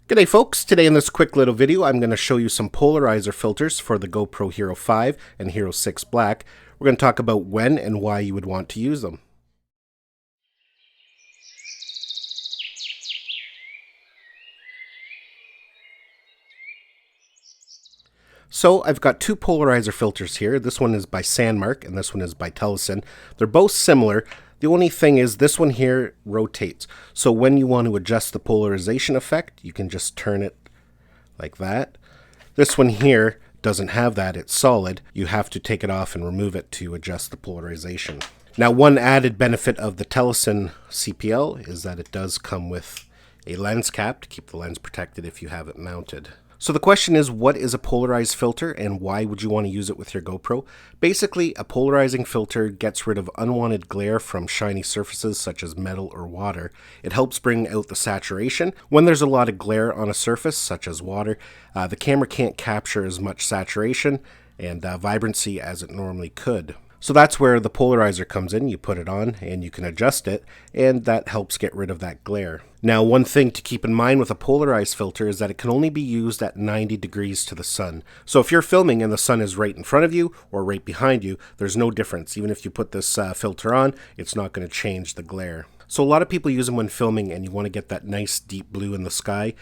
G'day folks, today in this quick little video I'm going to show you some polarizer filters for the GoPro Hero 5 and Hero 6 Black. We're going to talk about when and why you would want to use them. So I've got two polarizer filters here. This one is by Sandmark and this one is by Polarizing. They're both similar. The only thing is this one here rotates. So when you want to adjust the polarization effect, you can just turn it like that. This one here doesn't have that. It's solid. You have to take it off and remove it to adjust the polarization. Now, one added benefit of the Polarizing CPL is that it does come with a lens cap to keep the lens protected if you have it mounted. So the question is, what is a polarized filter and why would you want to use it with your GoPro? Basically, a polarizing filter gets rid of unwanted glare from shiny surfaces such as metal or water. It helps bring out the saturation. When there's a lot of glare on a surface such as water, the camera can't capture as much saturation and vibrancy as it normally could. So that's where the polarizer comes in. You put it on and you can adjust it, and that helps get rid of that glare. Now, one thing to keep in mind with a polarized filter is that it can only be used at 90 degrees to the sun. So if you're filming and the sun is right in front of you or right behind you, there's no difference. Even if you put this filter on, it's not going to change the glare. So a lot of people use them when filming and you want to get that nice deep blue in the sky.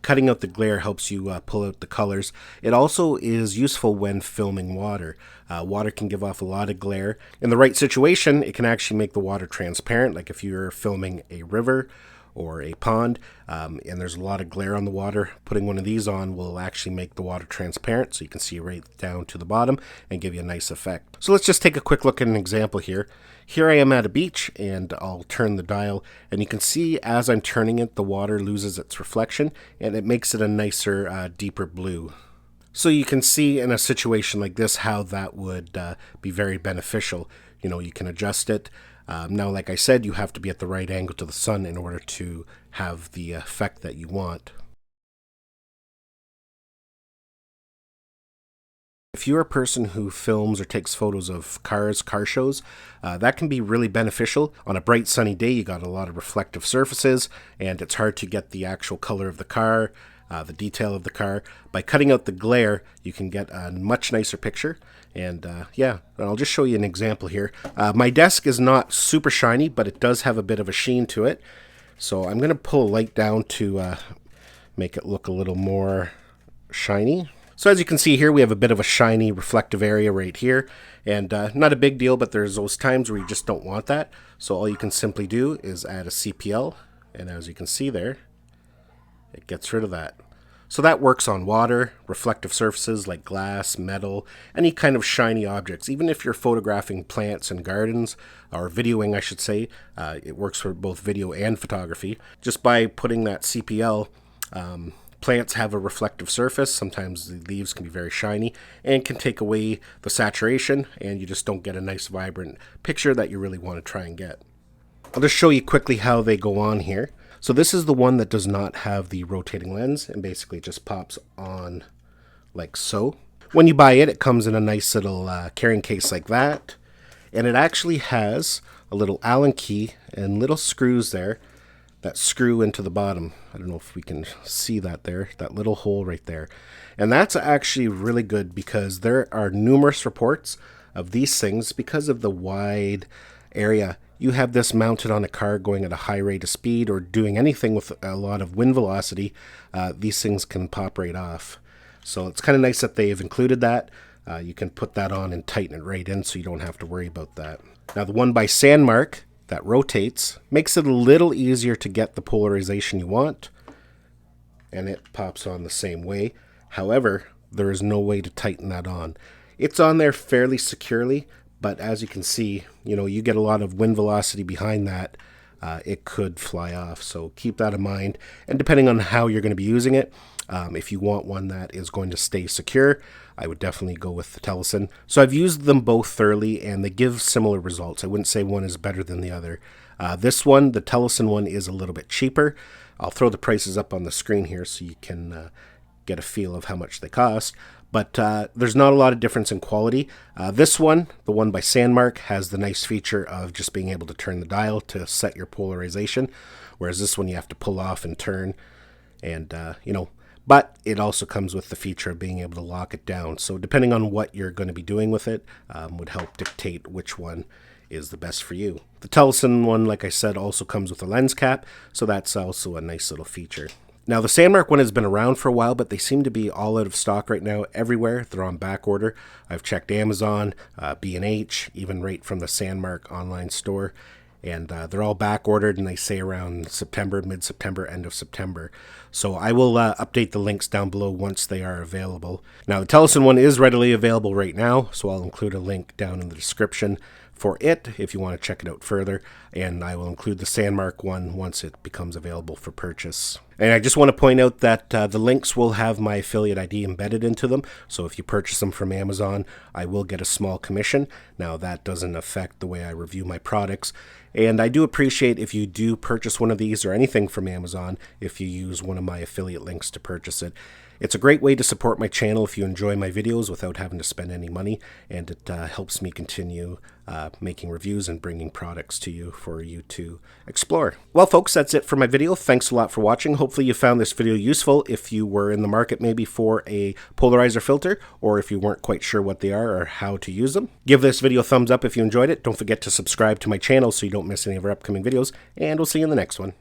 Cutting out the glare helps you pull out the colors. It also is useful when filming water. Water can give off a lot of glare. In the right situation, it can actually make the water transparent, like if you're filming a river or a pond and there's a lot of glare on the water. Putting one of these on will actually make the water transparent so you can see right down to the bottom and give you a nice effect. So let's just take a quick look at an example here. Here I am at a beach and I'll turn the dial, and you can see as I'm turning it the water loses its reflection and it makes it a nicer deeper blue. So you can see in a situation like this how that would be very beneficial. You know, you can adjust it. Now, like I said, you have to be at the right angle to the sun in order to have the effect that you want. If you're a person who films or takes photos of cars, car shows, that can be really beneficial. On a bright sunny day, you got a lot of reflective surfaces and it's hard to get the actual color of the car, the detail of the car. By cutting out the glare, you can get a much nicer picture. And yeah, I'll just show you an example here. My desk is not super shiny, but it does have a bit of a sheen to it. So I'm going to pull a light down to make it look a little more shiny. So as you can see here, we have a bit of a shiny reflective area right here. And not a big deal, but there's those times where you just don't want that. So all you can simply do is add a CPL. And as you can see there, it gets rid of that. So that works on water, reflective surfaces like glass, metal, any kind of shiny objects. Even if you're photographing plants and gardens, or videoing I should say, it works for both video and photography. Just by putting that CPL, plants have a reflective surface. Sometimes the leaves can be very shiny and can take away the saturation, and you just don't get a nice vibrant picture that you really want to try and get. I'll just show you quickly how they go on here. So this is the one that does not have the rotating lens, and basically it just pops on like so. When you buy it, it comes in a nice little carrying case like that, and it actually has a little Allen key and little screws there that screw into the bottom. I don't know if we can see that there, that little hole right there. And that's actually really good because there are numerous reports of these things because of the wide area. You have this mounted on a car going at a high rate of speed or doing anything with a lot of wind velocity, these things can pop right off. So it's kind of nice that they've included that. You can put that on and tighten it right in so you don't have to worry about that. Now the one by Sandmark that rotates makes it a little easier to get the polarization you want, and it pops on the same way. However, there is no way to tighten that on. It's on there fairly securely, but as you can see, you get a lot of wind velocity behind that. It could fly off, so keep that in mind. And depending on how you're going to be using it, if you want one that is going to stay secure, I would definitely go with the Polarizing. So I've used them both thoroughly, and they give similar results. I wouldn't say one is better than the other. This one, the Polarizing one, is a little bit cheaper. I'll throw the prices up on the screen here so you can get a feel of how much they cost. But there's not a lot of difference in quality. This one, the one by Sandmark, has the nice feature of just being able to turn the dial to set your polarization, whereas this one you have to pull off and turn. And, but it also comes with the feature of being able to lock it down. So depending on what you're going to be doing with it, would help dictate which one is the best for you. The Teleson one, like I said, also comes with a lens cap, so that's also a nice little feature. Now, the Sandmark one has been around for a while, but they seem to be all out of stock right now everywhere. They're on back order. I've checked Amazon, B&H, even right from the Sandmark online store. And they're all back ordered, and they say around September, mid-September, end of September. So I will update the links down below once they are available. Now, the Teleson one is readily available right now, so I'll include a link down in the description for it if you want to check it out further, and I will include the Sandmark one once it becomes available for purchase. And I just want to point out that the links will have my affiliate ID embedded into them, so if you purchase them from Amazon, I will get a small commission. Now, that doesn't affect the way I review my products, and I do appreciate if you do purchase one of these or anything from Amazon if you use one of my affiliate links to purchase it. It's a great way to support my channel if you enjoy my videos without having to spend any money, and it helps me continue making reviews and bringing products to you for you to explore. Well, folks, that's it for my video. Thanks a lot for watching. Hopefully you found this video useful if you were in the market maybe for a polarizer filter, or if you weren't quite sure what they are or how to use them. Give this video a thumbs up if you enjoyed it. Don't forget to subscribe to my channel so you don't miss any of our upcoming videos, and we'll see you in the next one.